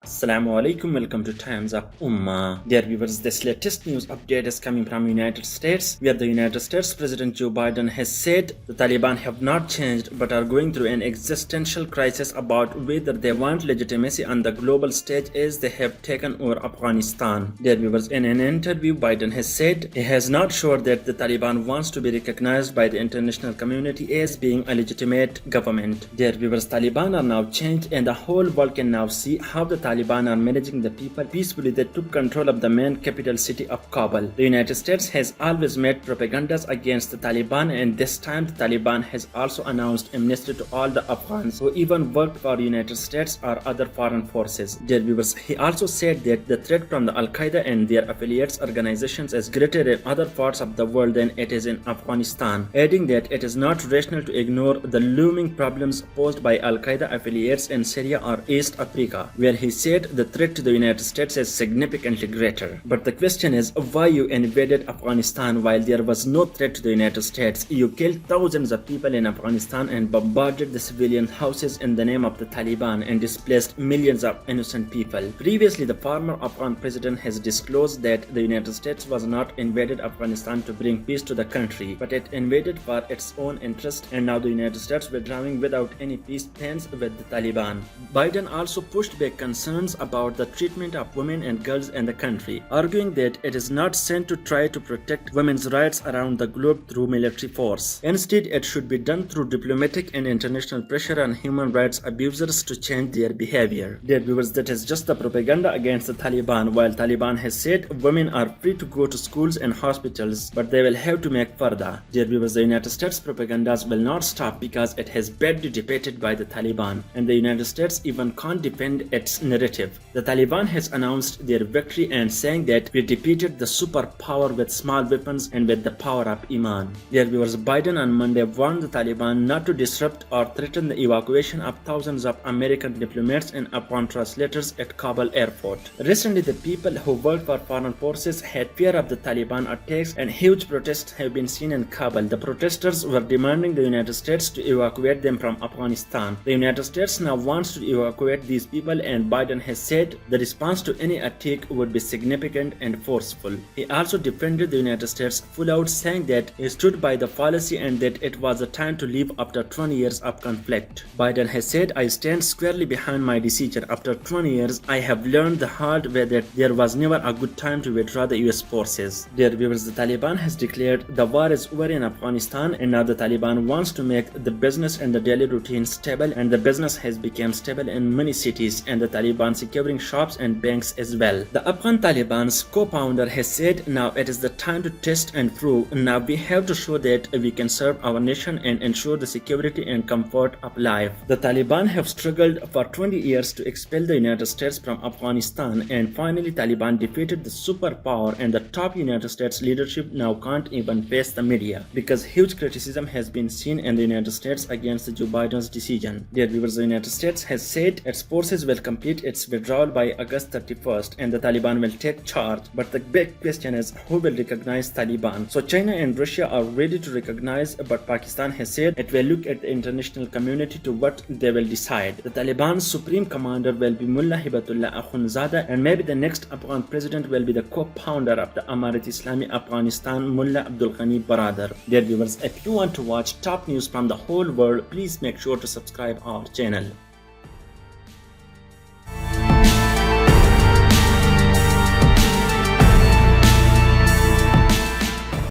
Assalamu alaikum, welcome to Times of Ummah. Dear viewers, this latest news update is coming from United States, where the United States President Joe Biden has said the Taliban have not changed but are going through an existential crisis about whether they want legitimacy on the global stage as they have taken over Afghanistan. Dear viewers, in an interview, Biden has said he has not sure that the Taliban wants to be recognized by the international community as being a legitimate government. Dear viewers, Taliban are now changed and the whole world can now see how the Taliban are managing the people peacefully that took control of the main capital city of Kabul. The United States has always made propagandas against the Taliban, and this time the Taliban has also announced amnesty to all the Afghans who even worked for the United States or other foreign forces. Dear viewers, he also said that the threat from the Al-Qaeda and their affiliates organizations is greater in other parts of the world than it is in Afghanistan, adding that it is not rational to ignore the looming problems posed by Al-Qaeda affiliates in Syria or East Africa, where he said the threat to the United States is significantly greater. But the question is, why you invaded Afghanistan while there was no threat to the United States? You killed thousands of people in Afghanistan and bombarded the civilian houses in the name of the Taliban and displaced millions of innocent people. Previously, the former Afghan president has disclosed that the United States was not invaded Afghanistan to bring peace to the country, but it invaded for its own interest, and now the United States withdrawing without any peace plans with the Taliban. Biden also pushed back concerns about the treatment of women and girls in the country, arguing that it is not sent to try to protect women's rights around the globe through military force. Instead, it should be done through diplomatic and international pressure on human rights abusers to change their behavior. Dear viewers, that is just the propaganda against the Taliban. While Taliban has said women are free to go to schools and hospitals, but they will have to make further. Dear viewers, the United States propagandas will not stop because it has badly debated by the Taliban, and the United States even can't defend its narrative. The Taliban has announced their victory and saying that we defeated the superpower with small weapons and with the power of Iman. Dear viewers, Biden on Monday warned the Taliban not to disrupt or threaten the evacuation of thousands of American diplomats and Afghan translators at Kabul airport. Recently, the people who work for foreign forces had fear of the Taliban attacks, and huge protests have been seen in Kabul. The protesters were demanding the United States to evacuate them from Afghanistan. The United States now wants to evacuate these people, and Biden has said the response to any attack would be significant and forceful. He also defended the United States full out, saying that he stood by the policy and that it was the time to leave after 20 years of conflict. Biden has said, "I stand squarely behind my decision. After 20 years, I have learned the hard way that there was never a good time to withdraw the US forces." Dear viewers, the Taliban has declared the war is over in Afghanistan, and now the Taliban wants to make the business and the daily routine stable, and the business has become stable in many cities, and the Taliban securing shops and banks as well. The Afghan Taliban's co-founder has said, "Now it is the time to test and prove. Now we have to show that we can serve our nation and ensure the security and comfort of life." The Taliban have struggled for 20 years to expel the United States from Afghanistan, and finally Taliban defeated the superpower, and the top United States leadership now can't even face the media because huge criticism has been seen in the United States against Joe Biden's decision. Dear viewers, the United States has said its forces will complete its withdrawal by August 31st, and the Taliban will take charge. But the big question is, who will recognize Taliban? So China and Russia are ready to recognize, but Pakistan has said it will look at the international community to what they will decide. The Taliban's supreme commander will be Mullah Hibatullah Akhundzada, and maybe the next Afghan president will be the co-founder of the Amarat Islami Afghanistan, Mullah Abdul Ghani Baradar. Dear viewers, if you want to watch top news from the whole world, please make sure to subscribe our channel.